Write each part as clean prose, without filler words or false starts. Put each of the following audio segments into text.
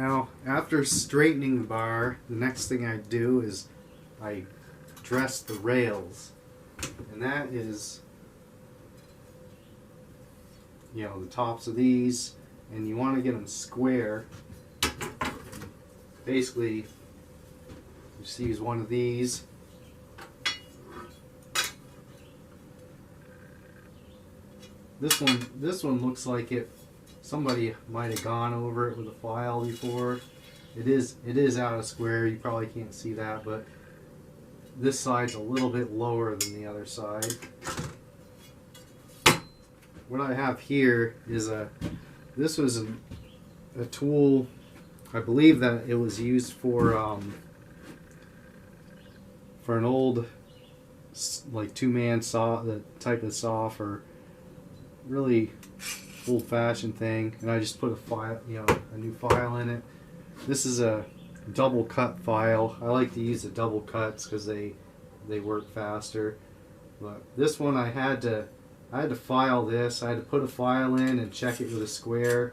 Now, after straightening the bar, the next thing I do is I dress the rails. And that is, you know, the tops of these, and you want to get them square. Basically, just use one of these. This one looks like somebody might have gone over it with a file before. It is out of square. You probably can't see that, but this side's a little bit lower than the other side. What I have here is this was a tool. I believe that it was used for an old like two-man saw, the type of saw for really old-fashioned thing, and I just put a file, you know, a new file in it. This is a double cut file. I like to use the double cuts because they work faster. But this one I had to file this. I had to put a file in and check it with a square,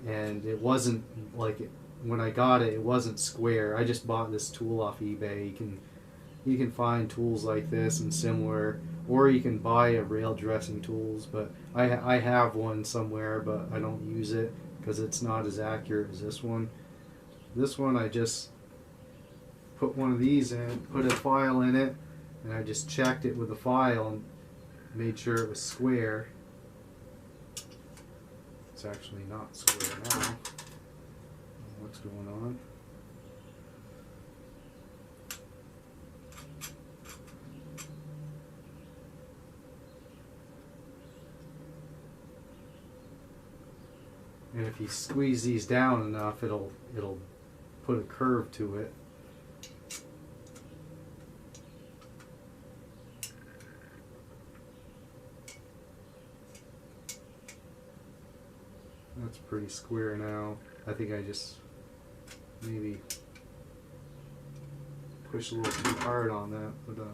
and it wasn't like it, when I got it. It wasn't square. I just bought this tool off eBay. You can find tools like this and similar, or you can buy a rail dressing tools. But I have one somewhere, but I don't use it because it's not as accurate as this one. This one I just put one of these in, put a file in it, and I just checked it with the file and made sure it was square. It's actually not square now. What's going on? And if you squeeze these down enough, it'll put a curve to it. That's pretty square now. I think I just maybe pushed a little too hard on that, but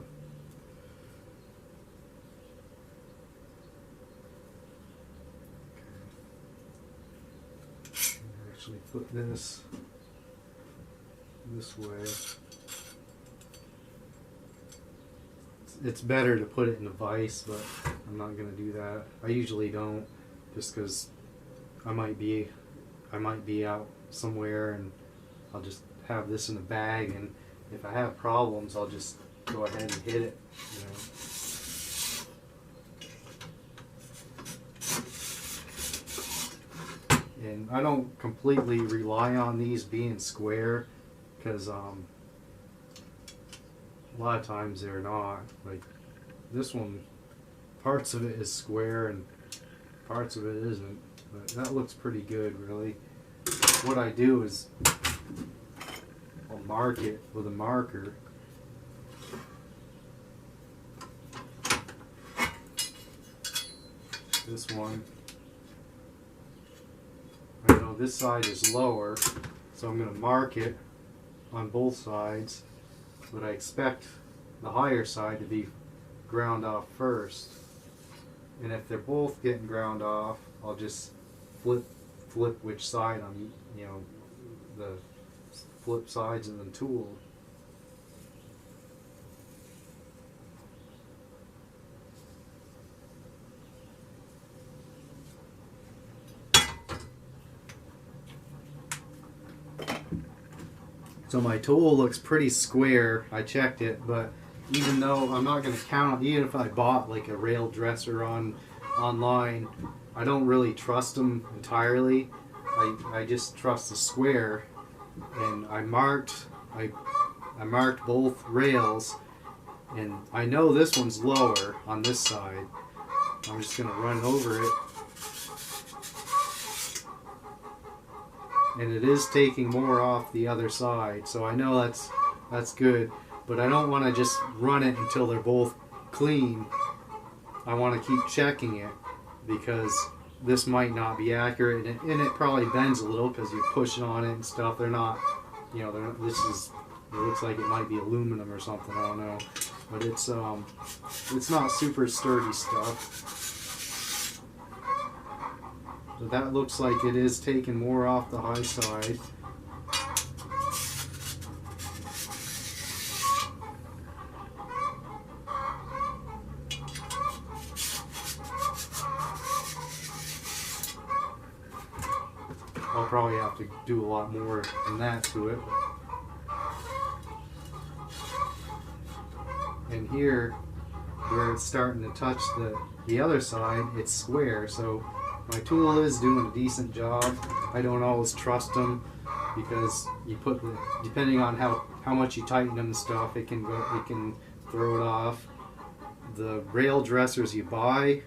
actually put this way. It's better to put it in a vise, but I'm not going to do that. I usually don't, just because I might be out somewhere and I'll just have this in a bag, and if I have problems I'll just go ahead and hit it, you know. And I don't completely rely on these being square, because a lot of times they're not. Like this one, parts of it is square and parts of it isn't. But that looks pretty good, really. What I do is I'll mark it with a marker. This one, I know this side is lower, so I'm going to mark it on both sides, but I expect the higher side to be ground off first. And if they're both getting ground off, I'll just flip which side I'm, you know, the flip sides of the tool. So my tool looks pretty square. I checked it, but even though I'm not going to count, even if I bought like a rail dresser online, I don't really trust them entirely. I just trust the square, and I marked both rails, and I know this one's lower on this side. I'm just going to run over it, and it is taking more off the other side, so I know that's good. But I don't want to just run it until they're both clean. I want to keep checking it, because this might not be accurate, and it probably bends a little because you're pushing on it and stuff. They're not, you know, it looks like it might be aluminum or something, I don't know. But it's not super sturdy stuff. So that looks like it is taking more off the high side. I'll probably have to do a lot more than that to it. And here, where it's starting to touch the other side, it's square. So my tool is doing a decent job. I don't always trust them because you put the, depending on how much you tighten them and stuff, it can throw it off. The rail dressers you buy,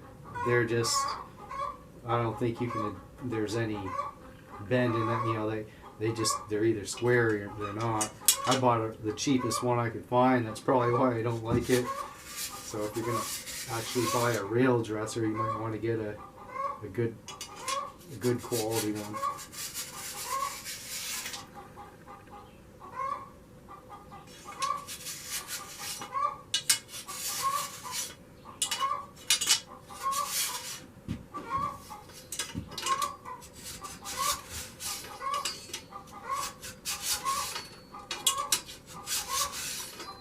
they're just, I don't think there's any bend in that. You know, they're either square or they're not. I bought the cheapest one I could find. That's probably why I don't like it. So if you're gonna actually buy a rail dresser, you might want to get a good quality one.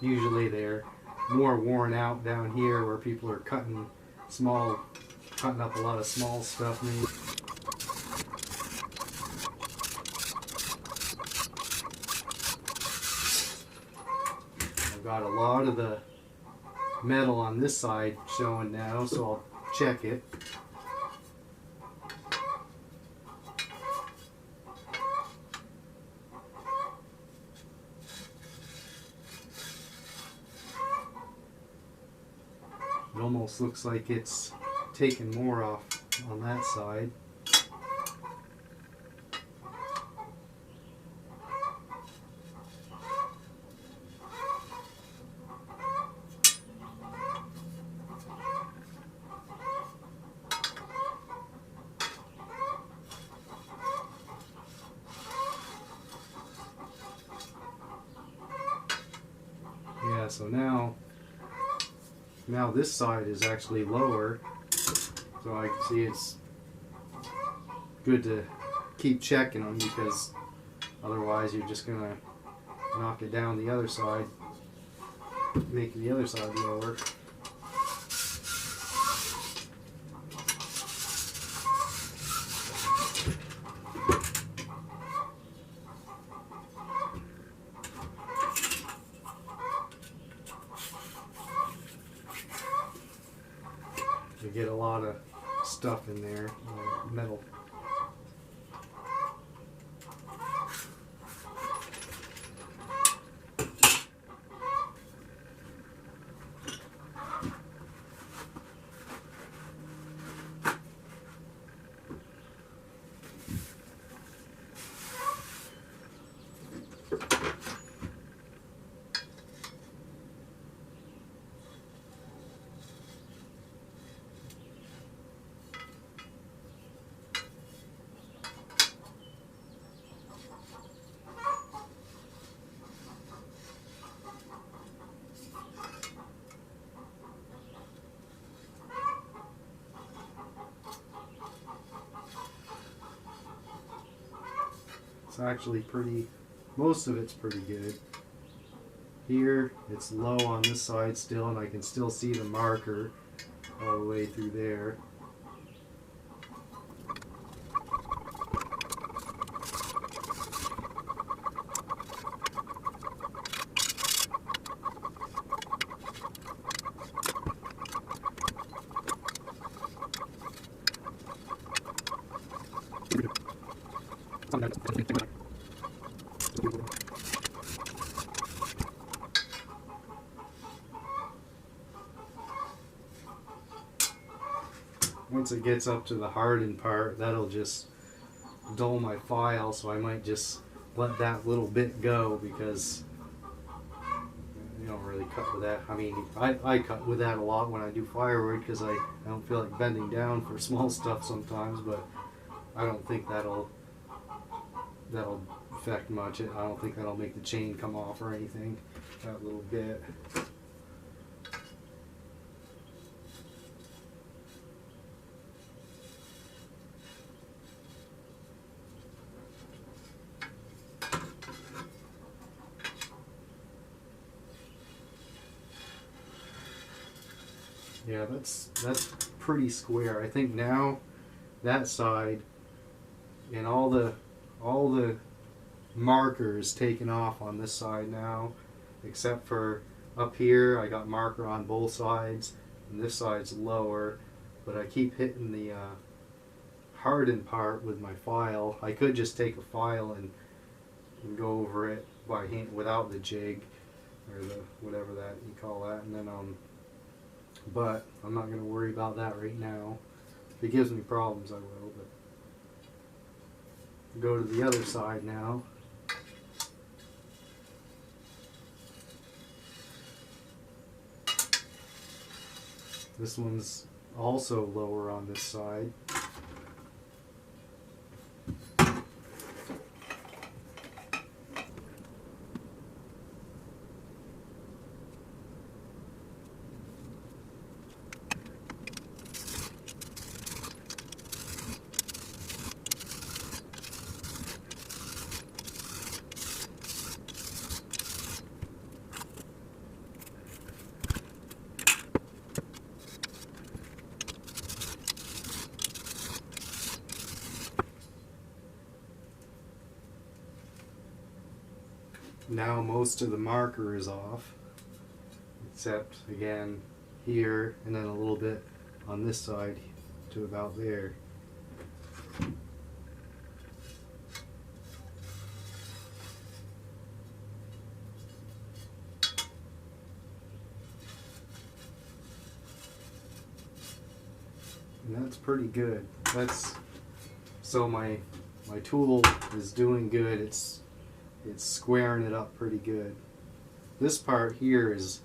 Usually they're more worn out down here where people are cutting up a lot of small stuff maybe. I've got a lot of the metal on this side showing now, so I'll check it. It almost looks like it's taken more off on that side. Yeah, so now this side is actually lower, so I can see it's good to keep checking them because otherwise you're just gonna knock it down the other side, making the other side lower. You get a lot of stuff in there, metal. It's actually most of it's pretty good. Here, it's low on this side still, and I can still see the marker all the way through there. Once it gets up to the hardened part, that'll just dull my file, so I might just let that little bit go because you don't really cut with that. I mean, I cut with that a lot when I do firewood because I don't feel like bending down for small stuff sometimes, but I don't think that'll affect much. I don't think that'll make the chain come off or anything, that little bit. Yeah, that's pretty square. I think now that side and all the all the markers taken off on this side now, except for up here I got marker on both sides, and this side's lower, but I keep hitting the hardened part with my file. I could just take a file and go over it by hand without the jig or the whatever that you call that, and then but I'm not going to worry about that right now. If it gives me problems I will. But go to the other side now. This one's also lower on this side. Now most of the marker is off, except again here and then a little bit on this side to about there. And that's pretty good. That's so my tool is doing good. It's squaring it up pretty good. This part here is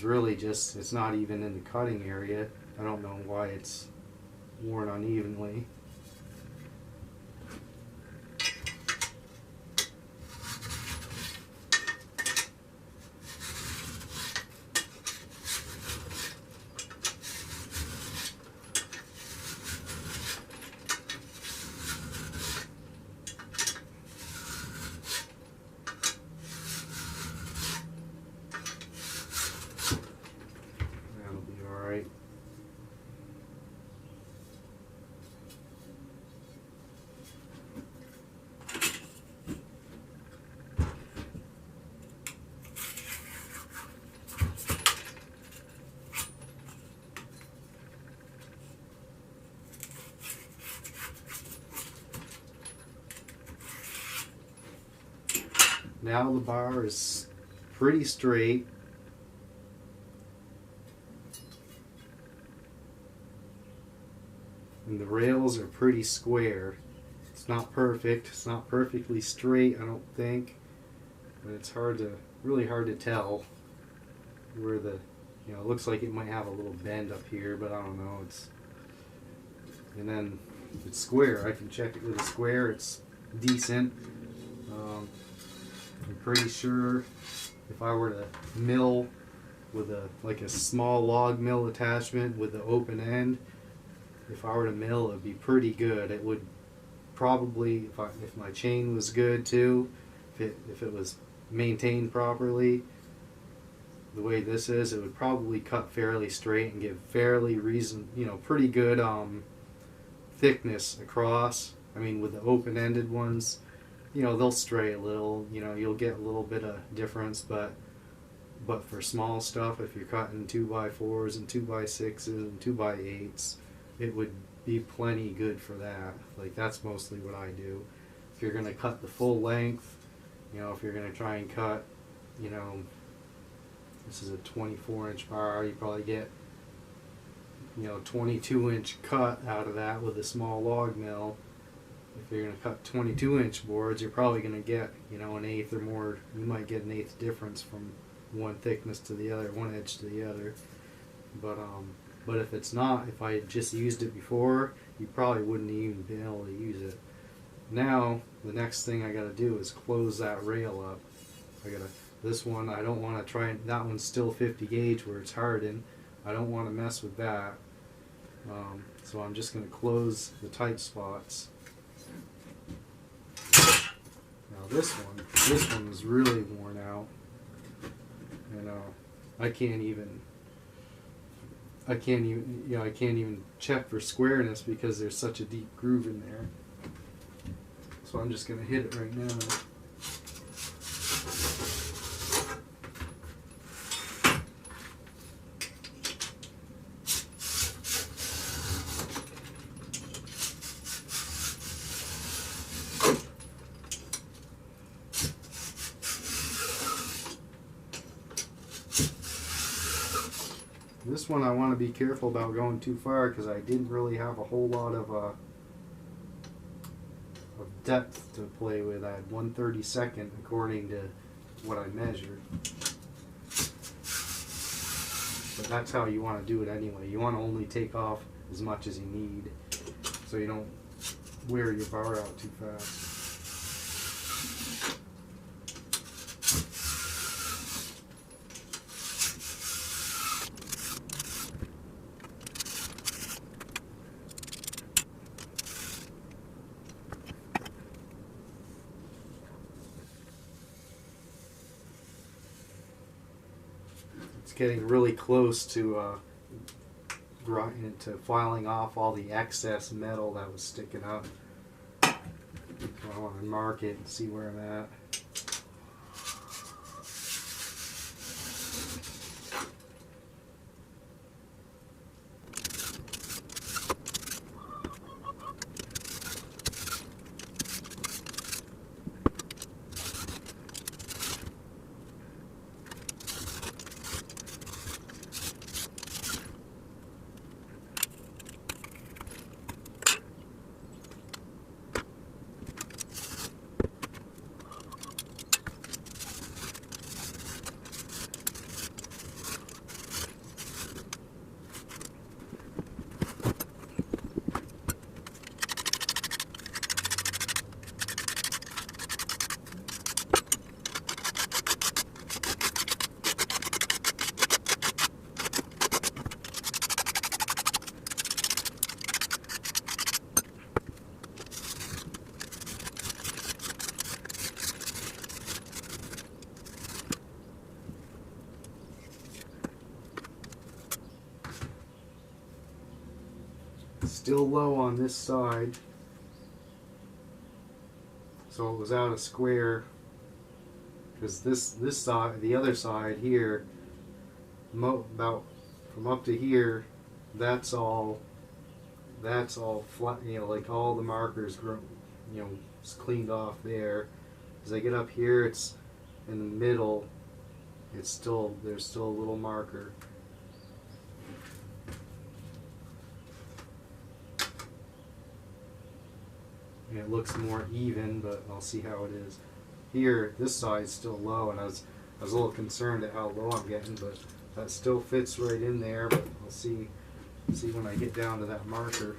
really just, it's not even in the cutting area. I don't know why it's worn unevenly. Now the bar is pretty straight. And the rails are pretty square. It's not perfect. It's not perfectly straight, I don't think. But it's really hard to tell where the, it looks like it might have a little bend up here, but I don't know. And then it's square. I can check it with a square. It's decent. I'm pretty sure if I were to mill with like a small log mill attachment with the open end, if I were to mill, it would be pretty good. It would probably, if my chain was good too, if it was maintained properly, the way this is, it would probably cut fairly straight and give fairly pretty good thickness across. I mean, with the open-ended ones, they'll stray a little, you'll get a little bit of difference, but for small stuff, if you're cutting 2x4s and 2x6s and 2x8s, it would be plenty good for that. Like, that's mostly what I do. If you're going to cut the full length, if you're going to try and cut, this is a 24-inch bar, you probably get, 22-inch cut out of that with a small log mill. If you're going to cut 22-inch boards, you're probably going to get, an eighth or more. You might get an eighth difference from one thickness to the other, one edge to the other. But if it's not, if I had just used it before, you probably wouldn't even been able to use it. Now, the next thing I got to do is close that rail up. This one, I don't want to try, that one's still 50 gauge where it's hardened. I don't want to mess with that. So I'm just going to close the tight spots. Now this one is really worn out. I can't even check for squareness because there's such a deep groove in there. So I'm just going to hit it right now. This one I want to be careful about going too far because I didn't really have a whole lot of depth to play with. I had 1/32 according to what I measured. But that's how you want to do it anyway. You want to only take off as much as you need so you don't wear your bar out too fast. Getting really close to filing off all the excess metal that was sticking up. So I want to mark it and see where I'm at. Still low on this side, so it was out of square because this side, the other side here, about from up to here, that's all flat. You know, like all the markers, it's cleaned off there. As I get up here, it's in the middle. There's still a little marker. It looks more even, but I'll see how it is. Here, this side's still low, and I was a little concerned at how low I'm getting, but that still fits right in there. But I'll see when I get down to that marker.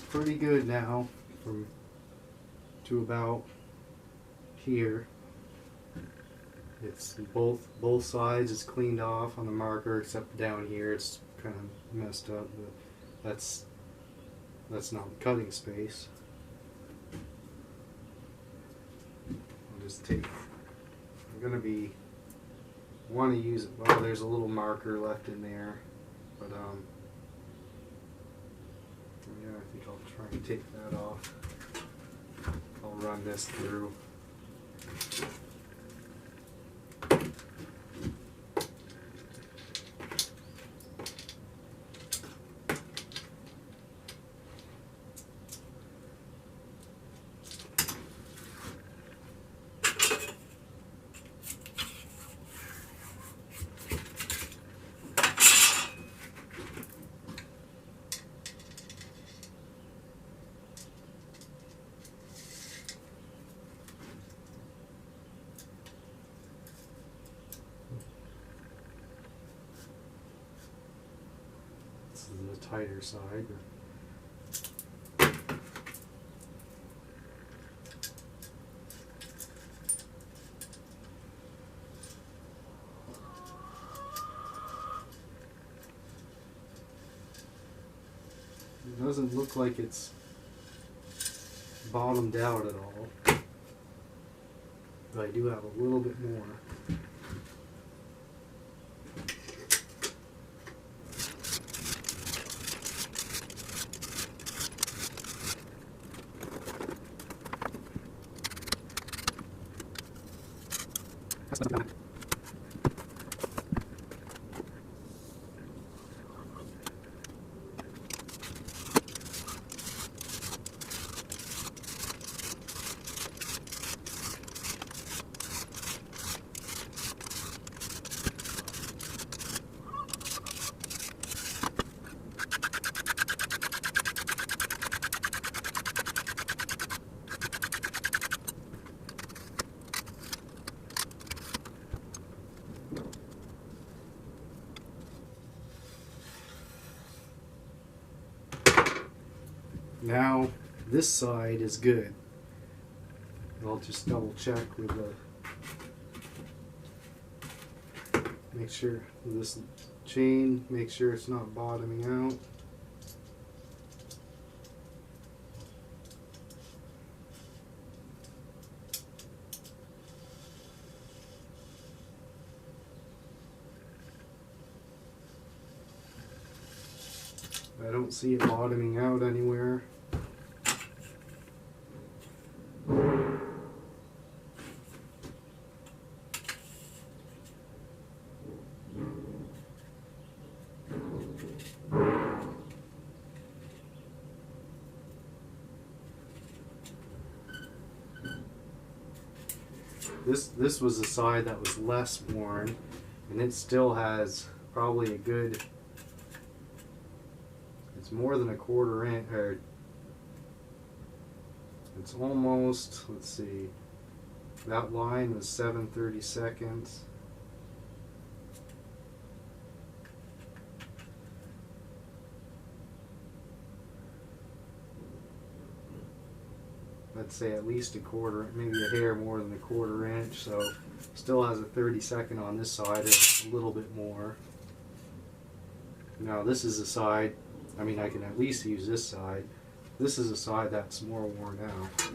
Pretty good now from to about here. It's both sides is cleaned off on the marker except down here it's kind of messed up, but that's not cutting space. I'll just take, I'm gonna want to use it. Well, there's a little marker left in there, but yeah, I think I'll try and take that off. I'll run this through. The tighter side. It doesn't look like it's bottomed out at all. But I do have a little bit more. Now this side is good. I'll just double check with the, make sure this chain, make sure it's not bottoming out. I don't see it bottoming out anywhere. This was the side that was less worn, and it still has probably a good, it's more than a quarter inch, or it's almost, let's see, that line was 7/32. I'd say at least a quarter, maybe a hair more than a quarter inch, so still has a 32nd on this side, or a little bit more. Now this is the side, I mean I can at least use this side. This is a side that's more worn out.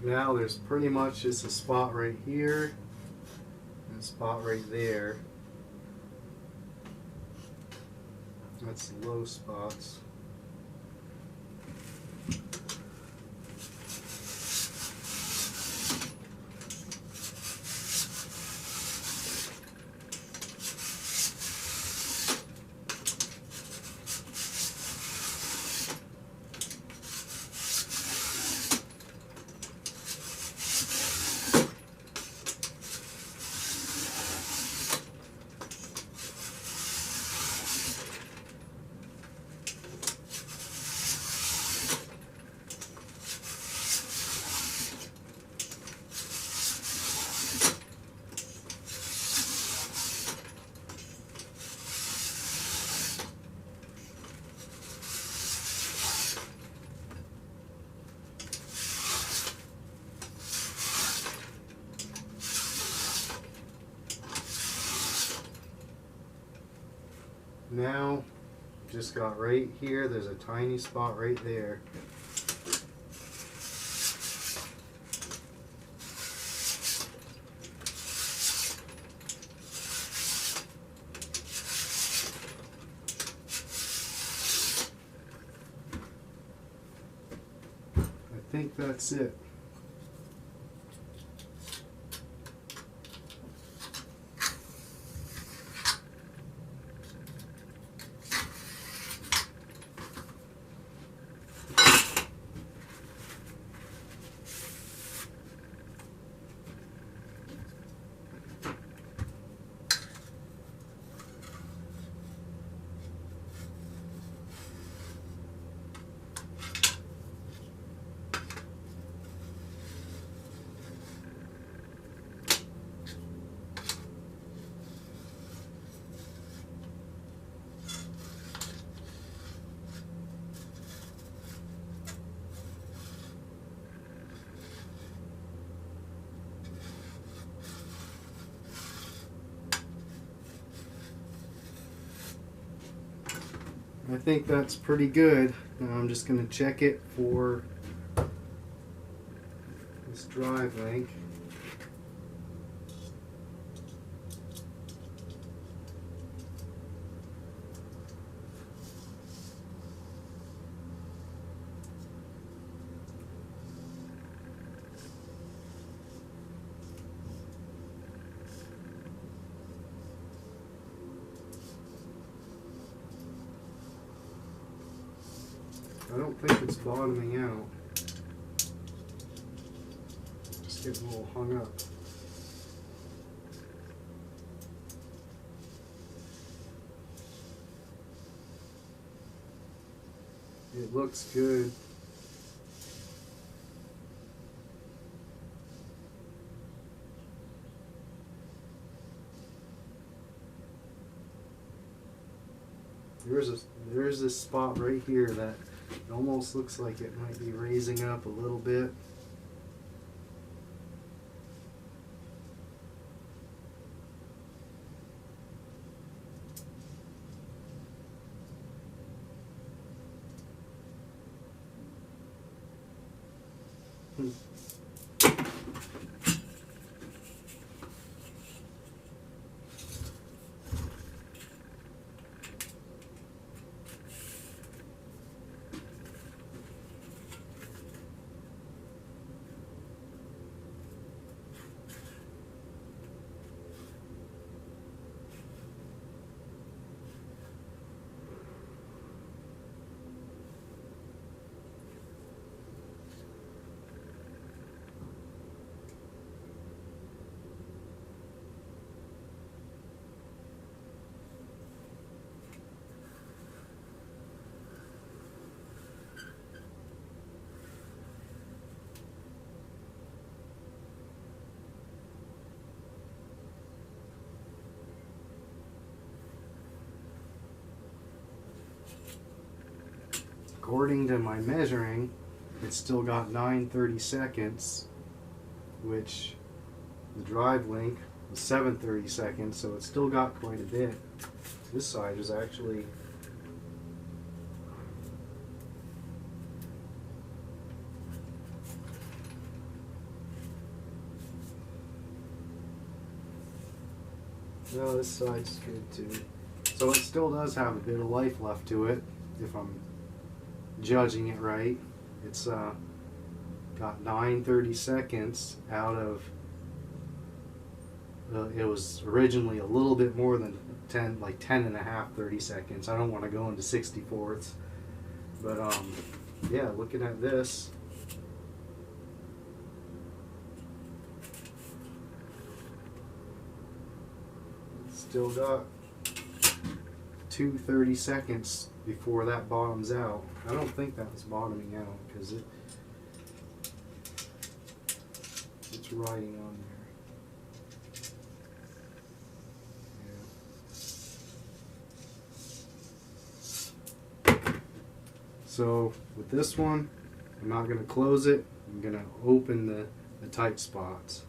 Now there's pretty much just a spot right here and a spot right there. That's the low spots. now, just got right here, there's a tiny spot right there. I think that's it. I think that's pretty good. Now I'm just going to check it for this drive link. I don't think it's bottoming out. Just getting a little hung up. It looks good. There's this spot right here that it almost looks like it might be raising up a little bit. According to my measuring, it's still got 9:30 seconds, which the drive link was 7:30 seconds, so it's still got quite a bit. This side is actually no, this side's good too. So it still does have a bit of life left to it, if I'm judging it right. It's got 9:30 seconds out of it was originally a little bit more than 10, like 10 and a half, 30 seconds. I don't want to go into 64ths, but yeah, looking at this, it's still got 2:30 seconds before that bottoms out. I don't think that was bottoming out because it's writing on there. Yeah. So with this one, I'm not going to close it. I'm going to open the tight spots.